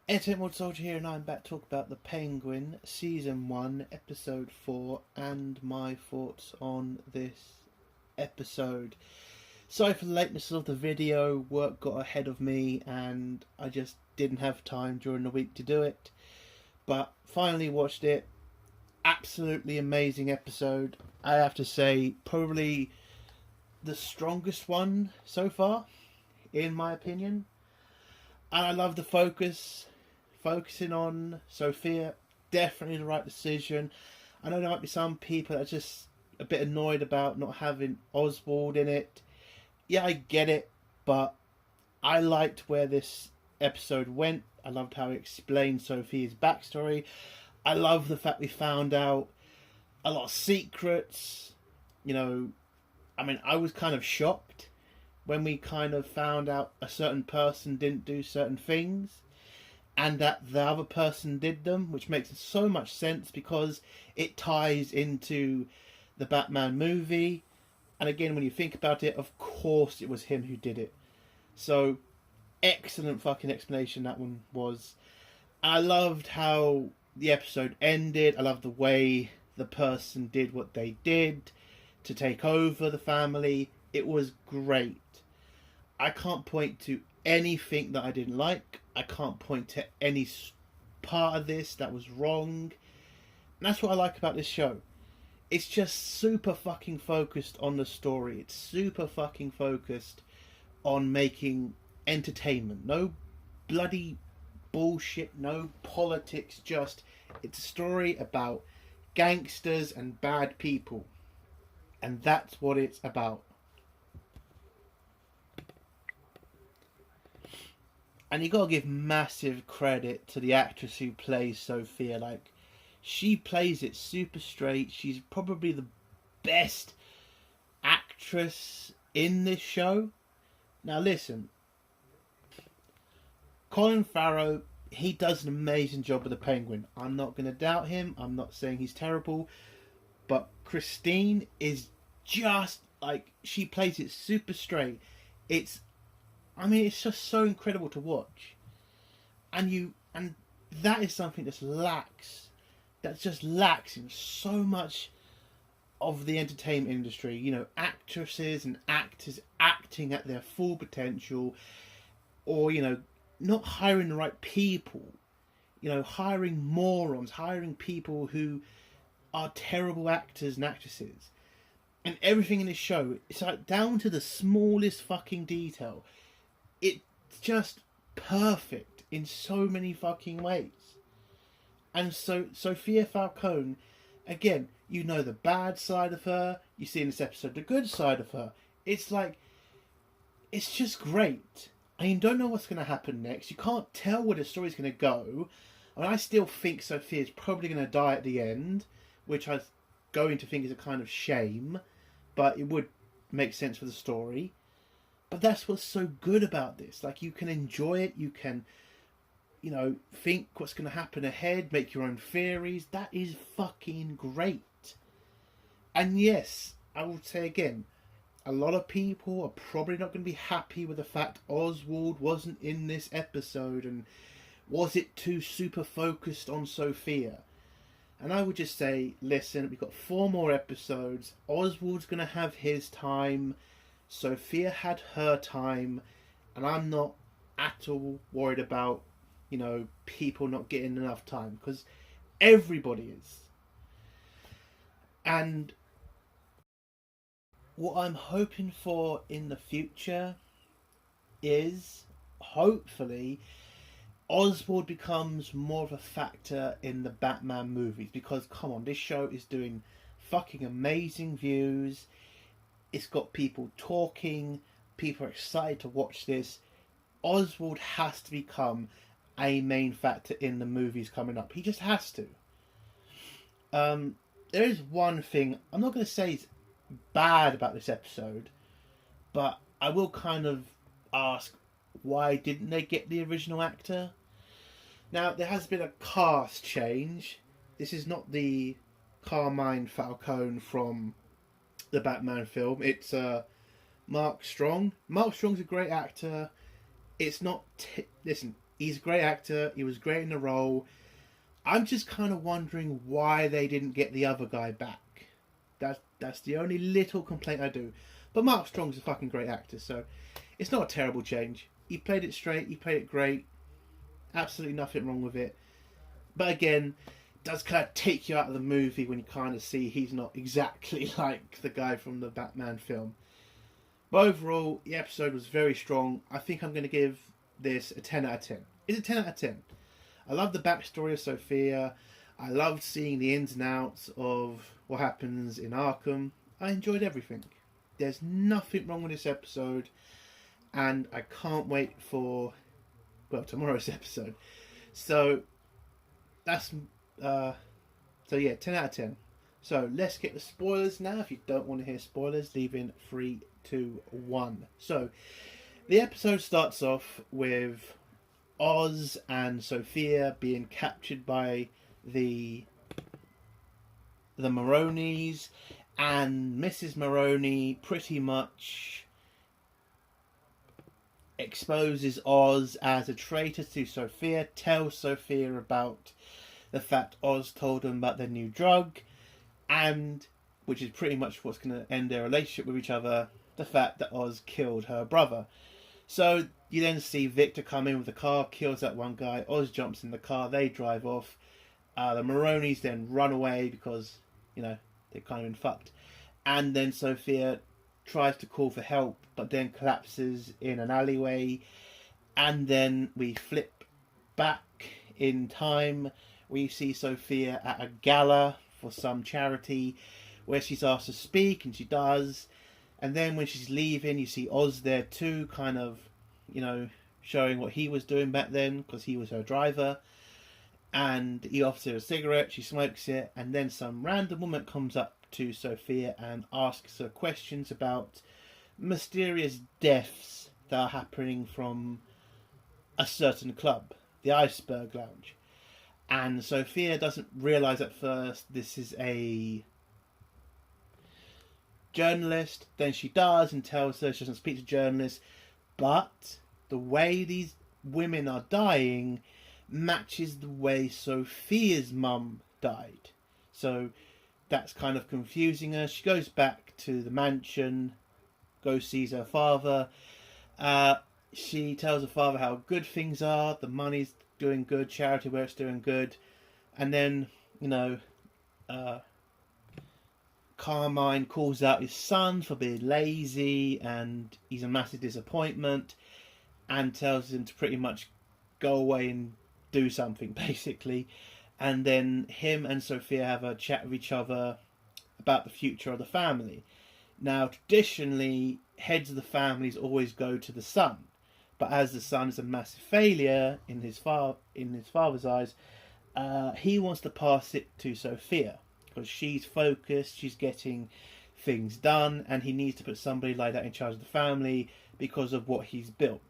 Entertainment Soldier here, and I'm back to talk about The Penguin, Season 1, Episode 4, and my thoughts on this episode. Sorry for the lateness of the video, work got ahead of me, and I just didn't have time during the week to do it. But finally watched it. Absolutely amazing episode. I have to say, probably the strongest one so far, in my opinion. And I love the focusing on Sophia. Definitely the right decision. I know there might be some people that are just a bit annoyed about not having Oswald in it. Yeah, I get it, but I liked where this episode went. I loved how it explained Sophia's backstory. I love the fact we found out a lot of secrets. I was kind of shocked when we kind of found out a certain person didn't do certain things and that the other person did them, which makes so much sense because it ties into the Batman movie. And again, when you think about it, of course it was him who did it. So, excellent fucking explanation that one was. I loved how the episode ended. I loved the way the person did what they did to take over the family. It was great. I can't point to anything that I didn't like. I can't point to any part of this that was wrong. And that's what I like about this show. It's just super fucking focused on the story. It's super fucking focused on making entertainment. No bloody bullshit, no politics, just it's a story about gangsters and bad people. And that's what it's about. And you gotta give massive credit to the actress who plays Sophia. Like, she plays it super straight. She's probably the best actress in this show. Now listen, Colin Farrell, he does an amazing job with the Penguin. I'm not gonna doubt him. I'm not saying he's terrible. But Christine is just like, she plays it super straight. It's just so incredible to watch. And that is something that just lacks in so much of the entertainment industry. Actresses and actors acting at their full potential, or, not hiring the right people. Hiring morons, hiring people who are terrible actors and actresses. And everything in this show, it's like down to the smallest fucking detail. It's just perfect in so many fucking ways. And so Sophia Falcone, again, the bad side of her. You see in this episode the good side of her. It's like, it's just great. And you don't know what's going to happen next. You can't tell where the story's going to go. I still think Sophia's probably going to die at the end, which I'm going to think is a kind of shame. But it would make sense for the story. But that's what's so good about this. Like, you can enjoy it. You can, think what's going to happen ahead. Make your own theories. That is fucking great. And yes, I will say again, a lot of people are probably not going to be happy with the fact Oswald wasn't in this episode. And was it too super focused on Sophia? And I would just say, listen, we've got 4 more episodes. Oswald's going to have his time. Sophia had her time, and I'm not at all worried about, people not getting enough time, because everybody is. And what I'm hoping for in the future is, hopefully, Oswald becomes more of a factor in the Batman movies, because, come on, this show is doing fucking amazing views. It's got people talking. People are excited to watch this. Oswald has to become a main factor in the movies coming up. He just has to. There is one thing, I'm not going to say it's bad about this episode, but I will kind of ask, why didn't they get the original actor? Now, there has been a cast change. This is not the Carmine Falcone from the Batman film. It's Mark Strong. Mark Strong's a great actor. It's not... Listen, He's a great actor. He was great in the role. I'm just kind of wondering why they didn't get the other guy back. That's the only little complaint I do. But Mark Strong's a fucking great actor, so it's not a terrible change. He played it straight. He played it great. Absolutely nothing wrong with it. But again, it does kind of take you out of the movie when you kind of see he's not exactly like the guy from the Batman film. But overall, the episode was very strong. I think I'm going to give this a 10 out of 10. It's a 10 out of 10. I love the backstory of Sophia. I loved seeing the ins and outs of what happens in Arkham. I enjoyed everything. There's nothing wrong with this episode. And I can't wait for, tomorrow's episode. So, that's, 10 out of 10. So, let's get the spoilers now. If you don't want to hear spoilers, leave in 3, 2, 1. So, the episode starts off with Oz and Sophia being captured by the Maronis, and Mrs. Maroni pretty much exposes Oz as a traitor to Sophia, tells Sophia about the fact Oz told them about their new drug, and which is pretty much what's going to end their relationship with each other, the fact that Oz killed her brother. So you then see Victor come in with the car, kills that one guy, Oz jumps in the car, they drive off. The Maronis then run away because, they've kind of been fucked. And then Sophia tries to call for help, but then collapses in an alleyway. And then we flip back in time. We see Sophia at a gala for some charity where she's asked to speak, and she does. And then when she's leaving, you see Oz there too, kind of, showing what he was doing back then, because he was her driver. And he offers her a cigarette, she smokes it, and then some random woman comes up to Sophia and asks her questions about mysterious deaths that are happening from a certain club, the Iceberg Lounge. And Sophia doesn't realise at first this is a journalist. Then she does and tells her she doesn't speak to journalists. But the way these women are dying matches the way Sophia's mum died. So that's kind of confusing her. She goes back to the mansion, goes sees her father. She tells her father how good things are, the money's doing good, charity work's doing good. And then, Carmine calls out his son for being lazy and he's a massive disappointment, and tells him to pretty much go away and do something, basically. And then him and Sophia have a chat with each other about the future of the family. Now, traditionally, heads of the families always go to the son, but as the son is a massive failure in his father's eyes, he wants to pass it to Sophia because she's focused, she's getting things done, and he needs to put somebody like that in charge of the family because of what he's built.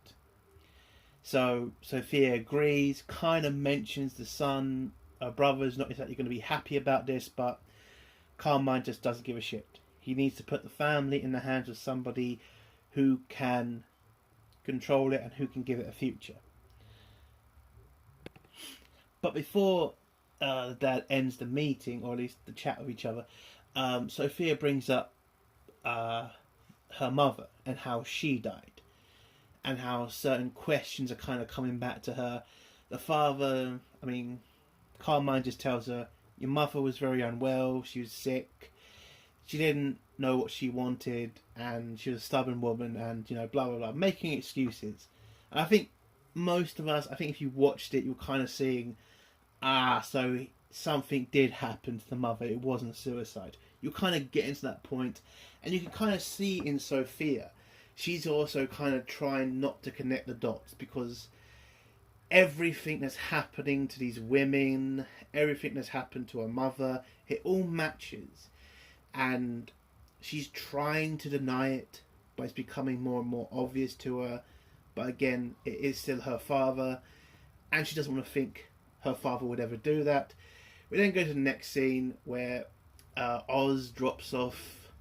So Sophia agrees, kind of mentions the son. Her brother's not exactly going to be happy about this, but Carmine just doesn't give a shit. He needs to put the family in the hands of somebody who can control it and who can give it a future. But before the dad ends the meeting, or at least the chat with each other, Sophia brings up her mother and how she died, and how certain questions are kind of coming back to her. The father, Carmine just tells her, your mother was very unwell, she was sick, she didn't know what she wanted, and she was a stubborn woman, and, blah, blah, blah, making excuses. And I think most of us, if you watched it, you're kind of seeing, so something did happen to the mother, it wasn't suicide. You're kind of getting to that point, and you can kind of see in Sophia, she's also kind of trying not to connect the dots, because everything that's happening to these women, everything that's happened to her mother, it all matches. And she's trying to deny it, but it's becoming more and more obvious to her. But again, it is still her father, and she doesn't want to think her father would ever do that. We then go to the next scene where Oz drops off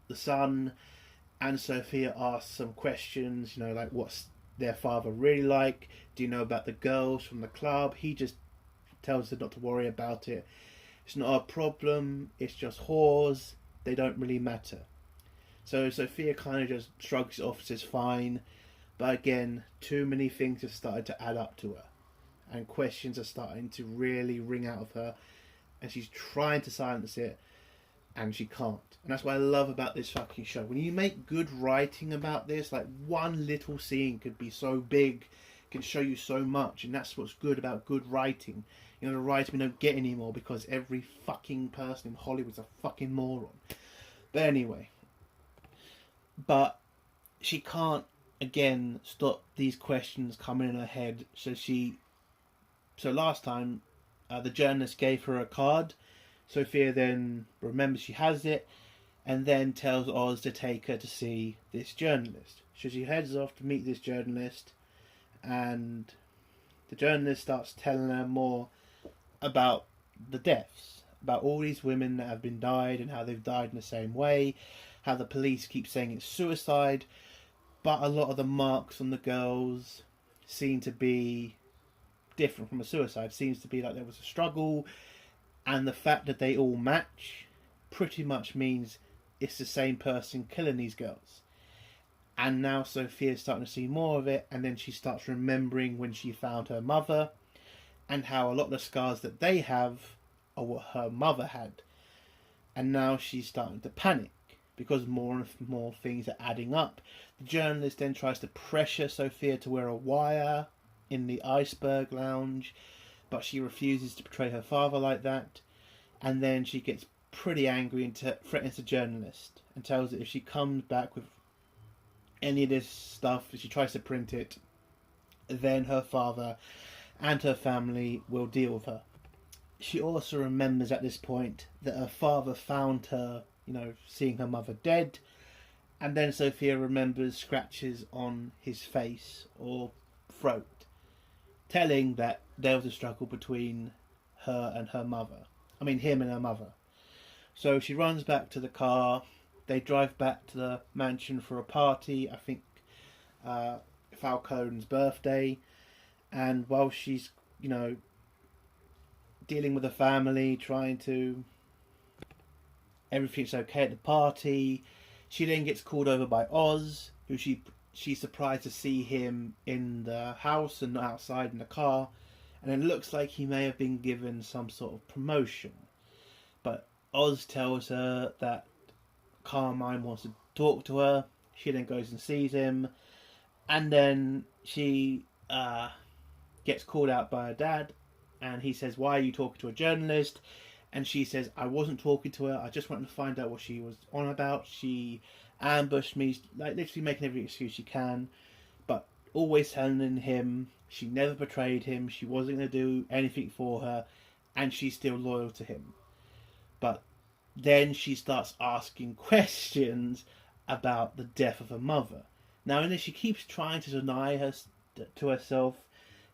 the son, and Sophia asks some questions, like what's their father really like? Do you know about the girls from the club? He just tells her not to worry about it. It's not a problem. It's just whores. They don't really matter. So Sophia kind of just shrugs it off, says fine. But again, too many things have started to add up to her. And questions are starting to really ring out of her. And she's trying to silence it. And she can't. And that's what I love about this fucking show. When you make good writing about this, like one little scene could be so big, can show you so much. And that's what's good about good writing. You know, the writing we don't get anymore because every fucking person in Hollywood's a fucking moron. But anyway. But she can't, again, stop these questions coming in her head. So last time, the journalist gave her a card. Sophia then remembers she has it and then tells Oz to take her to see this journalist. So she heads off to meet this journalist, and the journalist starts telling her more about the deaths, about all these women that have been died and how they've died in the same way, how the police keep saying it's suicide, but a lot of the marks on the girls seem to be different from a suicide. Seems to be like there was a struggle. And the fact that they all match pretty much means it's the same person killing these girls. And now Sophia's starting to see more of it. And then she starts remembering when she found her mother. And how a lot of the scars that they have are what her mother had. And now she's starting to panic. Because more and more things are adding up. The journalist then tries to pressure Sophia to wear a wire in the iceberg lounge. But she refuses to portray her father like that. And then she gets pretty angry and threatens the journalist. And tells that if she comes back with any of this stuff, if she tries to print it, then her father and her family will deal with her. She also remembers at this point that her father found her, seeing her mother dead. And then Sophia remembers scratches on his face or throat, telling that there was a struggle between her and her mother. Him and her mother. So she runs back to the car. They drive back to the mansion for a party. I think Falcone's birthday. And while she's, dealing with the family, trying to... everything's okay at the party. She then gets called over by Oz, who she's surprised to see him in the house and not outside in the car. And it looks like he may have been given some sort of promotion. But Oz tells her that Carmine wants to talk to her. She then goes and sees him. And then she gets called out by her dad. And he says, "Why are you talking to a journalist?" And she says, "I wasn't talking to her. I just wanted to find out what she was on about. She ambushed me," like literally making every excuse she can. But always telling him she never betrayed him. She wasn't going to do anything for her. And she's still loyal to him. But then she starts asking questions about the death of her mother. Now, and then she keeps trying to deny to herself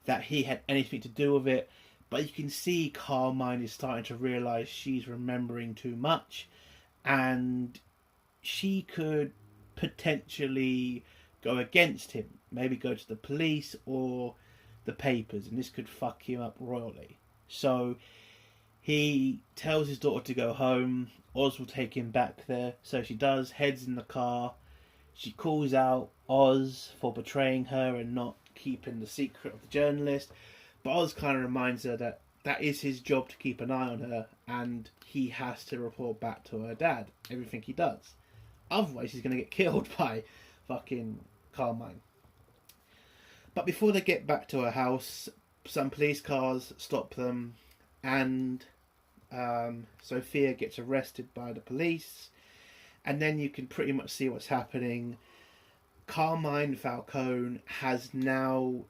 that he had anything to do with it. But you can see Carmine is starting to realise she's remembering too much. And she could potentially go against him. Maybe go to the police or the papers. And this could fuck him up royally. So he tells his daughter to go home. Oz will take him back there. So she does, heads in the car. She calls out Oz for betraying her and not keeping the secret of the journalist. But Oz kind of reminds her that that is his job to keep an eye on her. And he has to report back to her dad everything he does. Otherwise he's going to get killed by fucking Carmine. But before they get back to her house, some police cars stop them. And Sophia gets arrested by the police. And then you can pretty much see what's happening. Carmine Falcone has now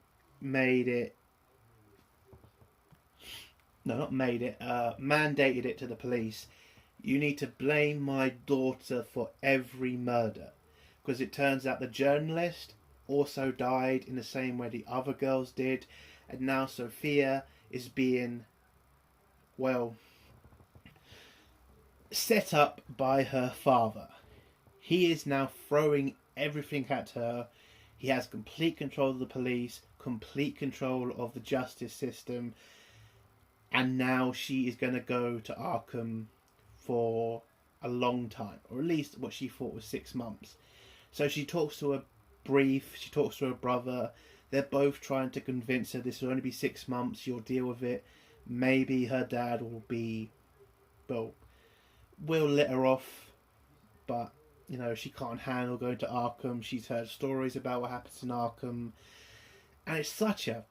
mandated it to the police. You need to blame my daughter for every murder. Because it turns out the journalist also died in the same way the other girls did. And now Sophia is being, set up by her father. He is now throwing everything at her. He has complete control of the police, complete control of the justice system, and now she is going to go to Arkham for a long time, or at least what she thought was 6 months. So she talks to she talks to her brother. They're both trying to convince her this will only be 6 months, you'll deal with it. Maybe her dad will let her off, but, you know, she can't handle going to Arkham. She's heard stories about what happens in Arkham. And it's such a,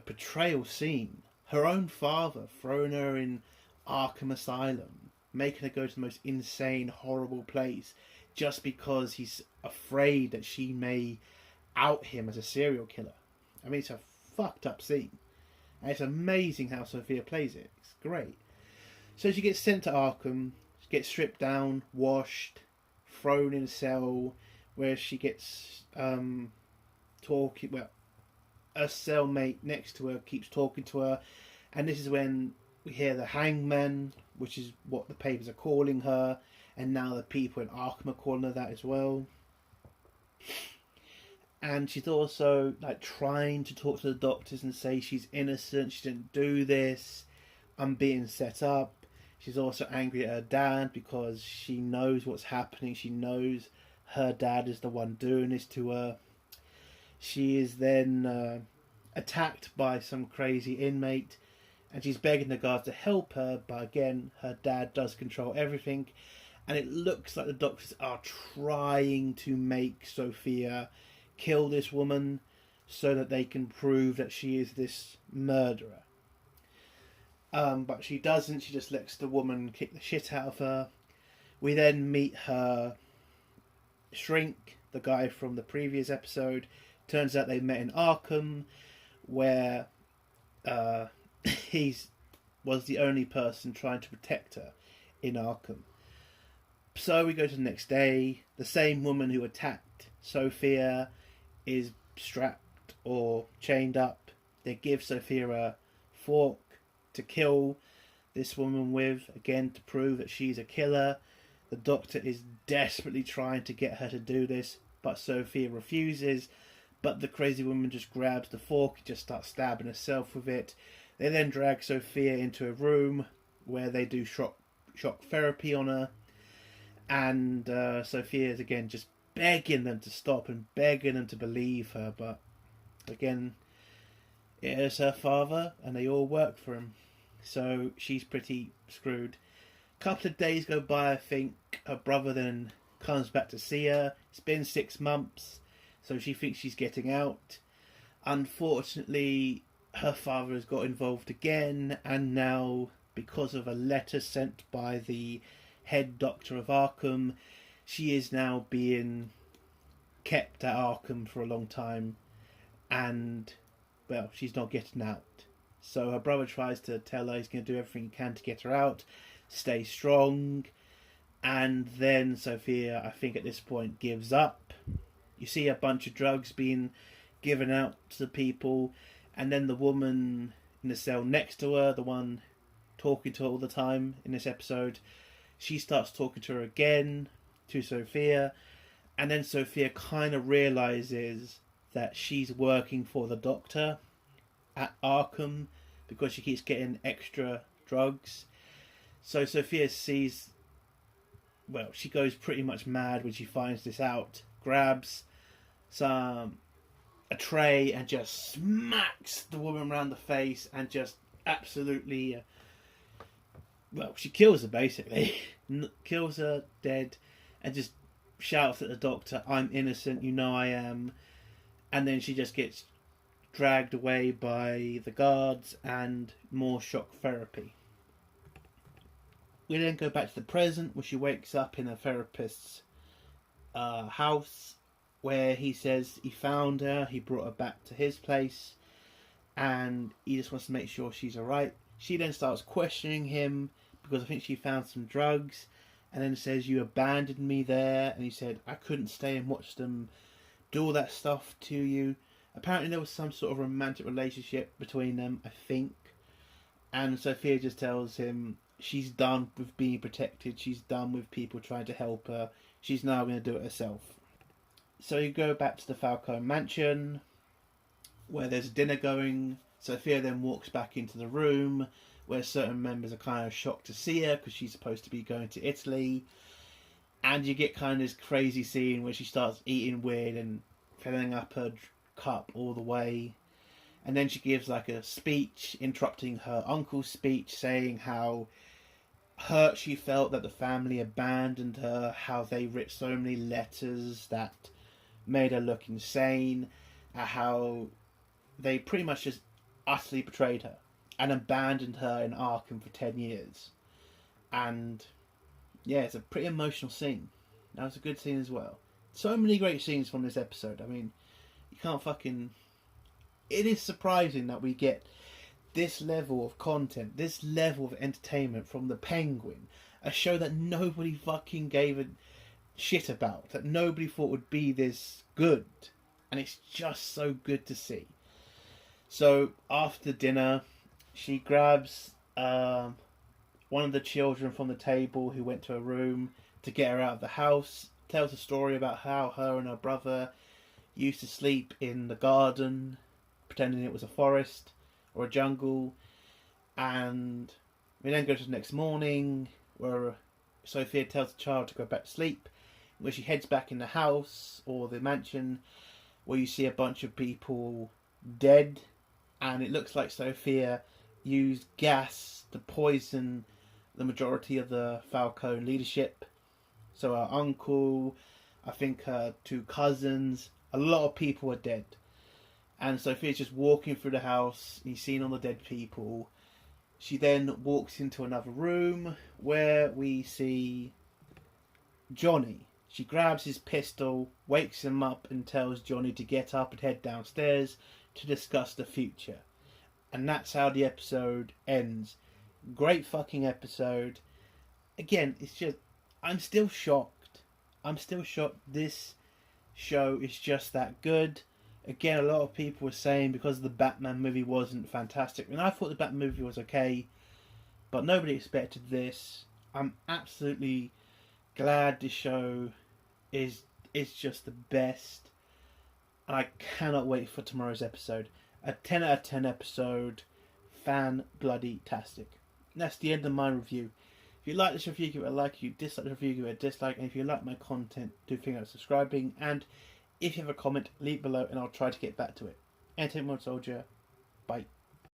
portrayal scene. Her own father throwing her in Arkham Asylum, making her go to the most insane, horrible place, just because he's afraid that she may out him as a serial killer. I mean, it's a fucked up scene. And it's amazing how Sophia plays it. It's great. So she gets sent to Arkham, she gets stripped down, washed, thrown in a cell, where she gets talking. Well, a cellmate next to her keeps talking to her, and this is when we hear the Hangman, which is what the papers are calling her, and now the people in Arkham are calling her that as well. And she's also trying to talk to the doctors and say she's innocent, she didn't do this, I'm being set up. She's also angry at her dad because she knows what's happening. She knows her dad is the one doing this to her. She is then attacked by some crazy inmate, and she's begging the guards to help her, but again, her dad does control everything. And it looks like the doctors are trying to make Sophia kill this woman so that they can prove that she is this murderer. But she doesn't. She just lets the woman kick the shit out of her. We then meet her shrink, the guy from the previous episode. Turns out they met in Arkham, where he was the only person trying to protect her in Arkham. So we go to the next day. The same woman who attacked Sophia is strapped or chained up. They give Sophia a fork to kill this woman with, again to prove that she's a killer. The doctor is desperately trying to get her to do this, but Sophia refuses. But the crazy woman just grabs the fork and just starts stabbing herself with it. They then drag Sophia into a room where they do shock therapy on her. And Sophia is again just begging them to stop and begging them to believe her. But again, it is her father and they all work for him. So she's pretty screwed. A couple of days go by, I think. Her brother then comes back to see her. It's been 6 months. So she thinks she's getting out. Unfortunately, her father has got involved again. And now, because of a letter sent by the head doctor of Arkham, she is now being kept at Arkham for a long time. And, well, she's not getting out. So her brother tries to tell her he's going to do everything he can to get her out. Stay strong. And then Sophia, I think at this point, gives up. You see a bunch of drugs being given out to the people. And then the woman in the cell next to her, the one talking to her all the time in this episode, she starts talking to her again, to Sophia. And then Sophia kind of realises that she's working for the doctor at Arkham because she keeps getting extra drugs. So Sophia sees, well, she goes pretty much mad when she finds this out, grabs a tray and just smacks the woman around the face and just absolutely, she kills her basically. Kills her dead and just shouts at the doctor, "I'm innocent, you know I am." And then she just gets dragged away by the guards and more shock therapy. We then go back to the present, where she wakes up in a therapist's house, where he says he found her, he brought her back to his place, and he just wants to make sure she's alright. She then starts questioning him, because I think she found some drugs, and then says, "You abandoned me there," and he said, "I couldn't stay and watch them do all that stuff to you." Apparently there was some sort of romantic relationship between them, I think. And Sophia just tells him she's done with being protected. She's done with people trying to help her. She's now going to do it herself. So you go back to the Falcone mansion where there's a dinner going. Sophia then walks back into the room where certain members are kind of shocked to see her because she's supposed to be going to Italy. And you get kind of this crazy scene where she starts eating weird and filling up her cup all the way. And then she gives like a speech interrupting her uncle's speech, saying how hurt she felt that the family abandoned her, how they wrote so many letters that made her look insane, how they pretty much just utterly betrayed her and abandoned her in Arkham for 10 years. And yeah, it's a pretty emotional scene. That was a good scene as well. So many great scenes from this episode. I mean, you can't fucking... It is surprising that we get this level of content, this level of entertainment from the Penguin, a show that nobody fucking gave a shit about, that nobody thought would be this good, and it's just so good to see. So after dinner, she grabs one of the children from the table who went to her room to get her out of the house, tells a story about how her and her brother used to sleep in the garden, pretending it was a forest or a jungle. And we then go to the next morning where Sophia tells the child to go back to sleep, where she heads back in the house or the mansion where you see a bunch of people dead, and it looks like Sophia used gas to poison the majority of the Falcone leadership. So her uncle, I think her two cousins, a lot of people are dead. And Sophia's just walking through the house, and you've seen all the dead people. She then walks into another room where we see Johnny. She grabs his pistol, wakes him up, and tells Johnny to get up and head downstairs to discuss the future. And that's how the episode ends. Great fucking episode. Again, it's just... I'm still shocked. This show is just that good. Again, a lot of people were saying because the Batman movie wasn't fantastic. And I thought the Batman movie was okay, but nobody expected this. I'm absolutely glad this show is just the best. And I cannot wait for tomorrow's episode. A 10 out of 10 episode. Fan-bloody-tastic. That's the end of my review. If you like this review, give it a like. If you dislike the review, give it a dislike. And if you like my content, do think about subscribing. And if you have a comment, leave it below and I'll try to get back to it. Entertainment Soldier. Bye.